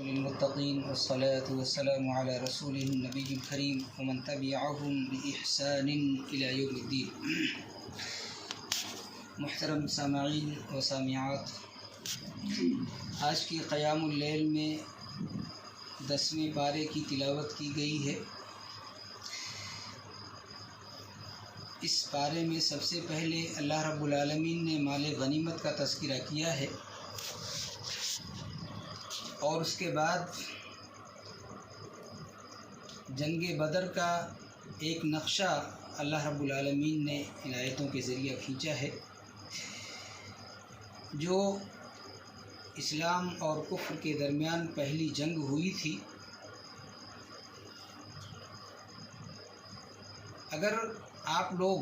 للمتقين والصلاة والسلام على رسوله النبي الكريم ومن تبعهم بإحسان إلى يوم الدين۔ محترم سامعین و سامعات، آج کی قیام اللیل میں 10ویں پارے کی تلاوت کی گئی ہے۔ اس پارے میں سب سے پہلے اللہ رب العالمین نے مال غنیمت کا تذکرہ کیا ہے، اور اس کے بعد جنگ بدر کا ایک نقشہ اللہ رب العالمین نے ان آیتوں کے ذریعہ کھینچا ہے، جو اسلام اور کفر کے درمیان پہلی جنگ ہوئی تھی۔ اگر آپ لوگ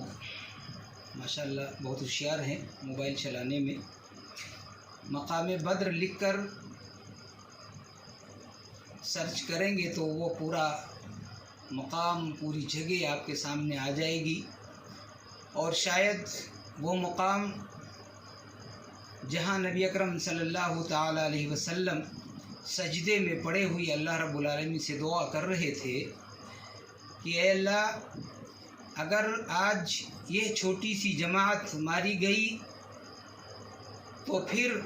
ماشاءاللہ بہت ہوشیار ہیں موبائل چلانے میں، مقام بدر لکھ کر سرچ کریں گے تو وہ پورا مقام، پوری جگہ آپ کے سامنے آ جائے گی، اور شاید وہ مقام جہاں نبی اکرم صلی اللہ تعالی علیہ وسلم سجدے میں پڑے ہوئے اللہ رب العالمین سے دعا کر رہے تھے کہ اے اللہ، اگر آج یہ چھوٹی سی جماعت ماری گئی تو پھر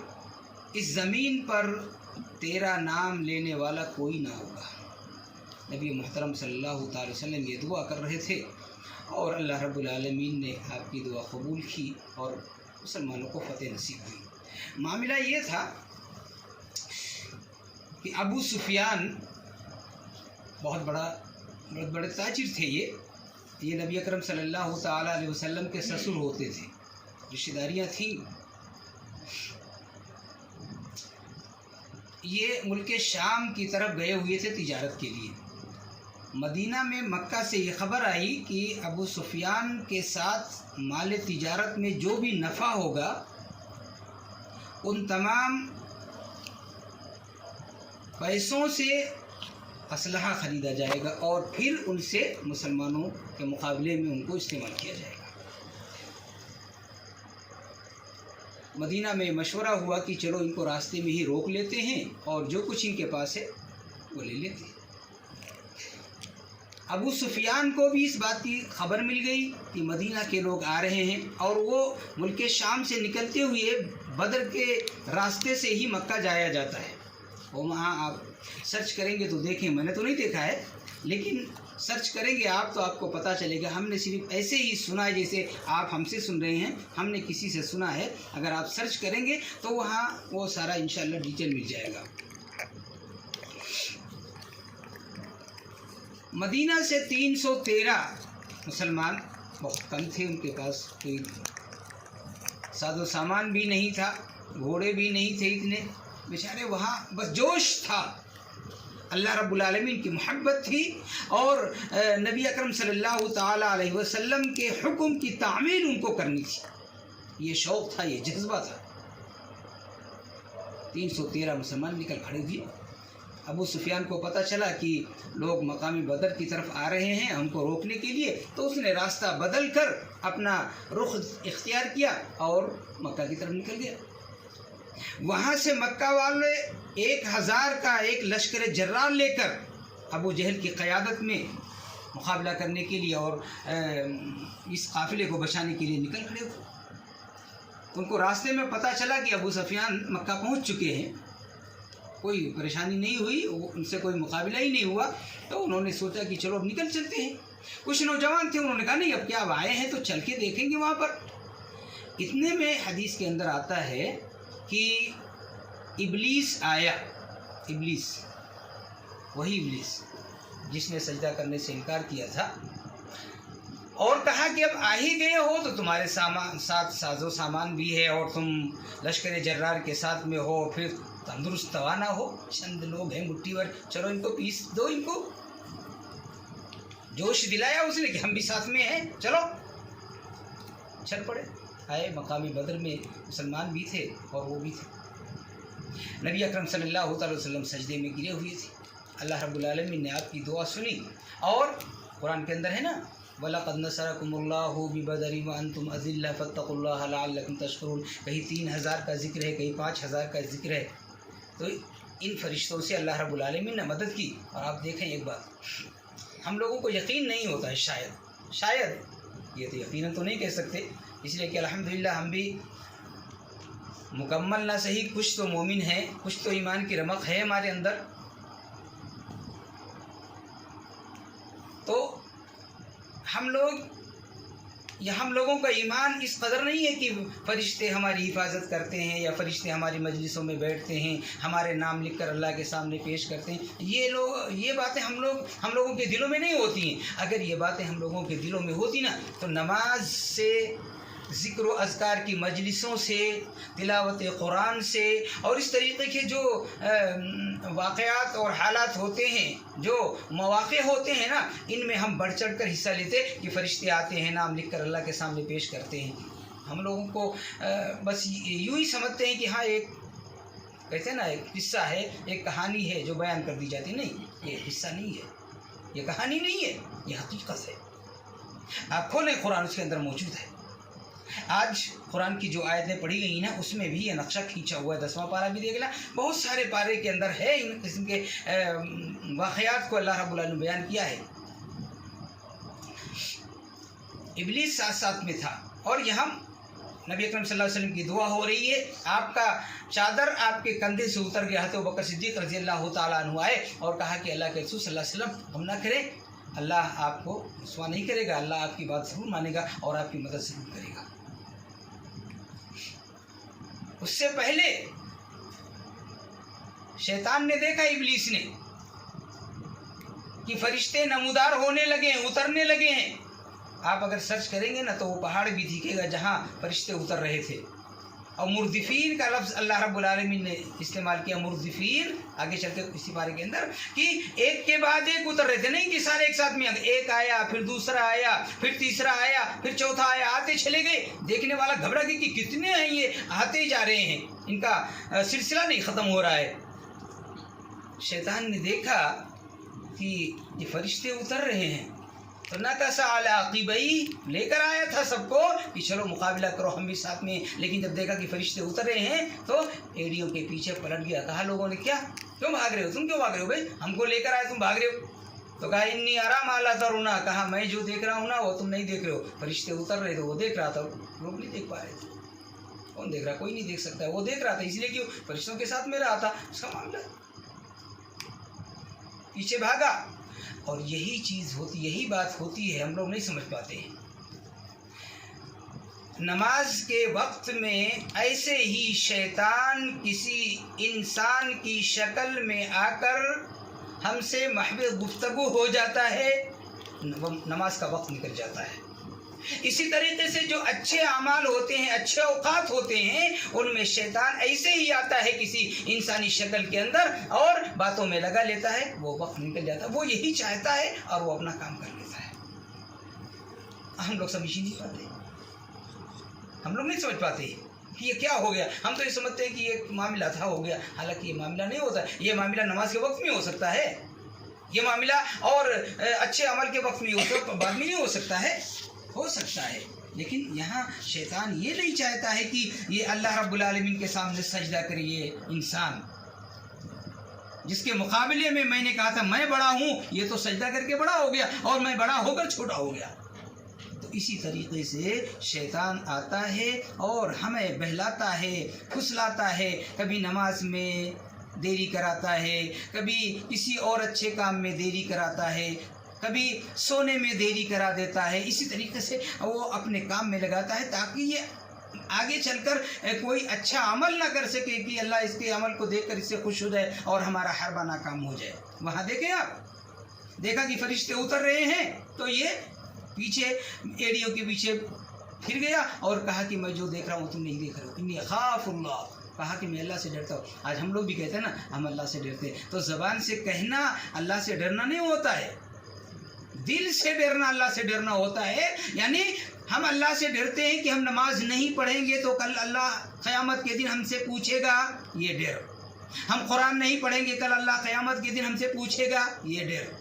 اس زمین پر تیرا نام لینے والا کوئی نہ ہوگا۔ نبی محترم صلی اللہ تعالی وسلم یہ دعا کر رہے تھے، اور اللہ رب العالمین نے آپ کی دعا قبول کی اور مسلمانوں کو فتح نصیب ہوئی۔ معاملہ یہ تھا کہ ابو سفیان بہت بڑے تاجر تھے۔ یہ نبی اکرم صلی اللہ تعالی علیہ وسلم کے سسر ہوتے تھے، رشتہ داریاں تھیں۔ یہ ملک شام کی طرف گئے ہوئے تھے تجارت کے لیے۔ مدینہ میں مکہ سے یہ خبر آئی کہ ابو سفیان کے ساتھ مال تجارت میں جو بھی نفع ہوگا ان تمام پیسوں سے اسلحہ خریدا جائے گا، اور پھر ان سے مسلمانوں کے مقابلے میں ان کو استعمال کیا جائے گا۔ مدینہ میں مشورہ ہوا کہ چلو ان کو راستے میں ہی روک لیتے ہیں اور جو کچھ ان کے پاس ہے وہ لے لیتے ہیں۔ ابو سفیان کو بھی اس بات کی خبر مل گئی کہ مدینہ کے لوگ آ رہے ہیں، اور وہ ملک شام سے نکلتے ہوئے بدر کے راستے سے ہی مکہ جایا جاتا ہے۔ وہ وہاں آپ سرچ کریں گے تو دیکھیں، میں نے تو نہیں دیکھا ہے، لیکن سرچ کریں گے آپ تو آپ کو پتہ چلے گا۔ ہم نے صرف ایسے ہی سنا ہے جیسے آپ ہم سے سن رہے ہیں، ہم نے کسی سے سنا ہے۔ اگر آپ سرچ کریں گے تو وہاں وہ سارا انشاءاللہ ڈیٹیل مل جائے گا۔ مدینہ سے 313 مسلمان، بہت کم تھے، ان کے پاس کوئی ساز و سامان بھی نہیں تھا، گھوڑے بھی نہیں تھے اتنے، بیچارے وہاں بس جوش تھا، اللہ رب العالمین کی محبت تھی، اور نبی اکرم صلی اللہ تعالی علیہ وسلم کے حکم کی تعمیل ان کو کرنی تھی۔ یہ شوق تھا، یہ جذبہ تھا۔ 313 مسلمان نکل کھڑے ہوئے۔ ابو سفیان کو پتہ چلا کہ لوگ مقامی بدر کی طرف آ رہے ہیں ہم کو روکنے کے لیے، تو اس نے راستہ بدل کر اپنا رخ اختیار کیا اور مکہ کی طرف نکل گیا۔ وہاں سے مکہ والے 1000 کا ایک لشکر جرار لے کر ابو جہل کی قیادت میں مقابلہ کرنے کے لیے اور اس قافلے کو بچانے کے لیے نکل کھڑے ہوئے۔ ان کو راستے میں پتہ چلا کہ ابو سفیان مکہ پہنچ چکے ہیں، کوئی پریشانی نہیں ہوئی، ان سے کوئی مقابلہ ہی نہیں ہوا، تو انہوں نے سوچا کہ چلو اب نکل چلتے ہیں۔ کچھ نوجوان تھے، انہوں نے کہا نہیں اب کیا، اب آئے ہیں تو چل کے دیکھیں گے وہاں پر۔ اتنے میں حدیث کے اندر آتا ہے کہ ابلیس آیا، ابلیس، وہی ابلیس جس نے سجدہ کرنے سے انکار کیا تھا، اور کہا کہ اب آ ہی گئے ہو تو تمہارے ساتھ ساز و سامان بھی ہے، اور تم لشکر جرار کے ساتھ میں ہو، پھر تندرست توانا ہو، چند لوگ ہیں مٹھی بھر، چلو ان کو پیس دو، ان کو جوش دلایا اس نے کہ ہم بھی ساتھ میں ہیں، چلو چل پڑے۔ آئے مقامی بدر میں مسلمان بھی تھے اور وہ بھی تھے۔ نبی اکرم صلی اللہ تعالی وسلم سجدے میں گرے ہوئے تھے۔ اللہ رب العالمین نے آپ کی دعا سنی، اور قرآن کے اندر ہے نا، وَلَقَدْ نَصَرَكُمُ اللَّهُ بِبَدْرٍ وَأَنْتُمْ أَذِلَّةٌ فَاتَّقُوا اللَّهَ لَعَلَّكُمْ تَشْكُرُونَ۔ کہیں 3000 کا ذکر ہے، کہیں 5000 کا ذکر ہے۔ تو ان فرشتوں سے اللہ رب العالمین نے مدد کی. اور آپ دیکھیں ایک بات، ہم لوگوں کو یقین نہیں ہوتا ہے، شاید یہ تو یقیناً تو نہیں کہہ سکتے، اس لیے کہ الحمدللہ ہم بھی مکمل نہ صحیح کچھ تو مومن ہیں، کچھ تو ایمان کی رمق ہے ہمارے اندر. تو ہم لوگوں کا ایمان اس قدر نہیں ہے کہ فرشتے ہماری حفاظت کرتے ہیں یا فرشتے ہماری مجلسوں میں بیٹھتے ہیں، ہمارے نام لکھ کر اللہ کے سامنے پیش کرتے ہیں. یہ باتیں ہم لوگوں کے دلوں میں نہیں ہوتی ہیں. اگر یہ باتیں ہم لوگوں کے دلوں میں ہوتی نا تو نماز سے، ذکر و اذکار کی مجلسوں سے، تلاوت قرآن سے، اور اس طریقے کے جو واقعات اور حالات ہوتے ہیں، جو مواقع ہوتے ہیں نا، ان میں ہم بڑھ چڑھ کر حصہ لیتے کہ فرشتے آتے ہیں، نام لکھ کر اللہ کے سامنے پیش کرتے ہیں. ہم لوگوں کو بس یوں ہی سمجھتے ہیں کہ ہاں ایک کہتے ہیں نا ایک قصہ ہے، ایک کہانی ہے جو بیان کر دی جاتی. نہیں، یہ قصہ نہیں ہے، یہ کہانی نہیں ہے، یہ حقیقت ہے. آپ کھولیں قرآن، اس کے اندر موجود ہے. آج قرآن کی جو آیتیں پڑھی گئی ہیں اس میں بھی یہ نقشہ کھینچا ہوا ہے. 10واں پارہ بھی دیکھ لیں، بہت سارے پارے کے اندر ہے ان قسم کے واقعات کو اللہ رب العالمین نے بیان کیا ہے. ابلیس ساتھ ساتھ میں تھا، اور یہاں نبی اکرم صلی اللہ علیہ وسلم کی دعا ہو رہی ہے. آپ کا چادر آپ کے کندھے سے اتر گیا تو ابوبکر صدیق رضی اللہ تعالیٰ عنہ آئے اور کہا کہ اللہ کے رسول صلی اللہ علیہ وسلم ہم نہ کریں، اللہ آپ کو رسوا نہیں کرے گا، اللہ آپ کی بات ضرور مانے گا اور آپ کی مدد ضرور کرے گا. اس سے پہلے شیطان نے دیکھا، ابلیس نے، کہ فرشتے نمودار ہونے لگے ہیں، اترنے لگے ہیں. آپ اگر سرچ کریں گے نا تو وہ پہاڑ بھی دکھے گا جہاں فرشتے اتر رہے تھے. اور مردفین کا لفظ اللہ رب العالمین نے استعمال کیا. مردفین آگے چل کے اسی بارے کے اندر کہ ایک کے بعد ایک اتر رہے تھے، نہیں کہ سارے ایک ساتھ میں ایک آیا، پھر دوسرا آیا، پھر تیسرا آیا، پھر چوتھا آیا، آتے چلے گئے. دیکھنے والا گھبرا گیا کہ کتنے ہیں یہ، آتے ہی جا رہے ہیں، ان کا سلسلہ نہیں ختم ہو رہا ہے. شیطان نے دیکھا کہ یہ فرشتے اتر رہے ہیں تو نکسا علی عقبیہ، لے کر آیا تھا سب کو کہ چلو مقابلہ کرو ہم بھی ساتھ میں. لیکن جب دیکھا کہ فرشتے اتر رہے ہیں تو ایڑیوں کے پیچھے پلٹ گیا. کہا لوگوں نے کیا، کیوں بھاگ رہے ہو، تم کیوں بھاگ رہے ہو بھائی، ہم کو لے کر آئے تم بھاگ رہے ہو. تو کہا انی ارا ما لا ترون، کہا میں جو دیکھ رہا ہوں نا وہ تم نہیں دیکھ رہے ہو. فرشتے اتر رہے تھے، وہ دیکھ رہا تھا، لوگ نہیں دیکھ پا رہے تھے. کون دیکھ رہا، کوئی نہیں دیکھ سکتا. وہ دیکھ رہا تھا اس لیے کہ فرشتوں کے ساتھ میں رہا تھا، اس کا معاملہ پیچھے بھاگا. اور یہی چیز ہوتی، یہی بات ہوتی ہے، ہم لوگ نہیں سمجھ پاتے ہیں. نماز کے وقت میں ایسے ہی شیطان کسی انسان کی شکل میں آ کر ہم سے محض گفتگو ہو جاتا ہے، نماز کا وقت نکل جاتا ہے. اسی طریقے سے جو اچھے اعمال ہوتے ہیں، اچھے اوقات ہوتے ہیں، ان میں شیطان ایسے ہی آتا ہے کسی انسانی شکل کے اندر اور باتوں میں لگا لیتا ہے، وہ وقت نکل جاتا ہے. وہ یہی چاہتا ہے اور وہ اپنا کام کر لیتا ہے. ہم لوگ سمجھ ہی نہیں پاتے، ہم لوگ نہیں سمجھ پاتے کہ یہ کیا ہو گیا. ہم تو یہ سمجھتے ہیں کہ یہ معاملہ تھا، ہو گیا. حالانکہ یہ معاملہ نہیں ہوتا. یہ معاملہ نماز کے وقت میں ہو سکتا ہے، یہ معاملہ اور اچھے عمل کے وقت میں ہو سکتا ہے، بعد میں نہیں ہو سکتا ہے، ہو سکتا ہے. لیکن یہاں شیطان یہ نہیں چاہتا ہے کہ یہ اللہ رب العالمین کے سامنے سجدہ کرے. یہ انسان جس کے مقابلے میں نے کہا تھا میں بڑا ہوں، یہ تو سجدہ کر کے بڑا ہو گیا اور میں بڑا ہو کر چھوٹا ہو گیا. تو اسی طریقے سے شیطان آتا ہے اور ہمیں بہلاتا ہے، پھسلاتا ہے. کبھی نماز میں دیری کراتا ہے، کبھی کسی اور اچھے کام میں دیری کراتا ہے، کبھی سونے میں دیری کرا دیتا ہے. اسی طریقے سے وہ اپنے کام میں لگاتا ہے تاکہ یہ آگے چل کر کوئی اچھا عمل نہ کر سکے کہ اللہ اس کے عمل کو دیکھ کر اس سے خوش ہو جائے اور ہمارا حربہ ناکام ہو جائے. وہاں دیکھیں آپ، دیکھا کہ فرشتے اتر رہے ہیں تو یہ پیچھے ایڑیوں کے پیچھے پھر گیا اور کہا کہ میں جو دیکھ رہا ہوں تم نہیں دیکھ رہے ہو. انی اخاف اللہ، کہا کہ میں اللہ سے ڈرتا ہوں. آج ہم لوگ بھی کہتے ہیں نا ہم اللہ سے ڈرتے ہیں، تو زبان سے کہنا اللہ سے ڈرنا نہیں ہوتا ہے، دل سے ڈرنا اللہ سے ڈرنا ہوتا ہے. یعنی ہم اللہ سے ڈرتے ہیں کہ ہم نماز نہیں پڑھیں گے تو کل اللہ قیامت کے دن ہم سے پوچھے گا، یہ ڈر. ہم قرآن نہیں پڑھیں گے کل اللہ قیامت کے دن ہم سے پوچھے گا، یہ ڈر.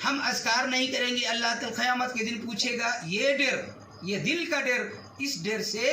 ہم اذکار نہیں کریں گے اللہ کل قیامت کے دن پوچھے گا، یہ ڈر، یہ دل کا ڈر. اس ڈر سے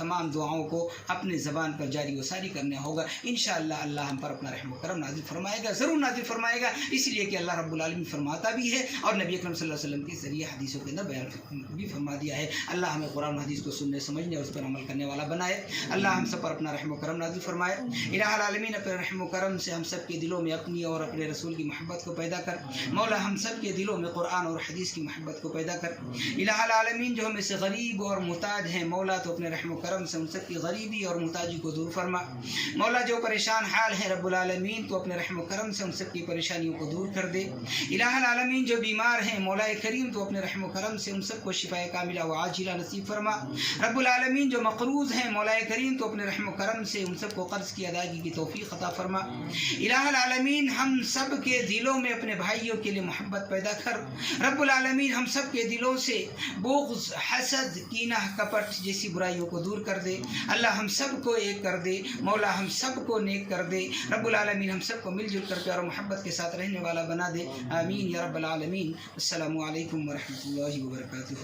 تمام دعاؤں کو اپنے زبان پر جاری و ساری کرنا ہوگا. انشاءاللہ اللہ ہم پر اپنا رحم و کرم نازل فرمائے گا، ضرور نازل فرمائے گا، اس لیے کہ اللہ رب العالمین فرماتا بھی ہے اور نبی اکرم صلی اللہ علیہ وسلم کے ذریعے حدیثوں کے اندر بیان بھی فرما دیا ہے. اللہ ہمیں قرآن و حدیث کو سننے سمجھنے اور اس پر عمل کرنے والا بنائے. اللہ ہم سب پر اپنا رحم و کرم نازل فرمائے. الہ العالمین اپنے رحم و کرم سے ہم سب کے دلوں میں اپنی اور اپنے رسول کی محبت کو پیدا کر. مولا ہم سب کے دلوں میں قرآن اور حدیث کی محبت کو پیدا کر. الہ العالمین جو ہمیں سے غریب اور محتاج ہیں مولا تو اپنے رحم و کرم سے ان سب کی غریبی اور محتاجی کو دور فرما. مولا جو پریشان حال ہیں رب العالمین تو اپنے رحم و کرم سے ان سب کی پریشانیوں کو دور کر دے. الہ العالمین جو بیمار ہیں مولا کریم تو اپنے رحم و کرم سے ان سب کو شفاء کاملہ و عاجلہ نصیب فرما. رب العالمین جو مقروض ہیں مولا کریم تو اپنے رحم و کرم سے ان سب کو قرض کی ادائیگی کی توفیق عطا فرما. الہ العالمین ہم سب کے دلوں میں اپنے بھائیوں کے لیے محبت پیدا کر. رب العالمین ہم سب کے دلوں سے بغض، حسد، کینہ، کپٹ جیسی برائیوں کو دور کر دے. اللہ ہم سب کو ایک کر دے. مولا ہم سب کو نیک کر دے. رب العالمین ہم سب کو مل جل کر پیار و محبت کے ساتھ رہنے والا بنا دے. آمین یا رب العالمین. السلام علیکم ورحمۃ اللہ وبرکاتہ.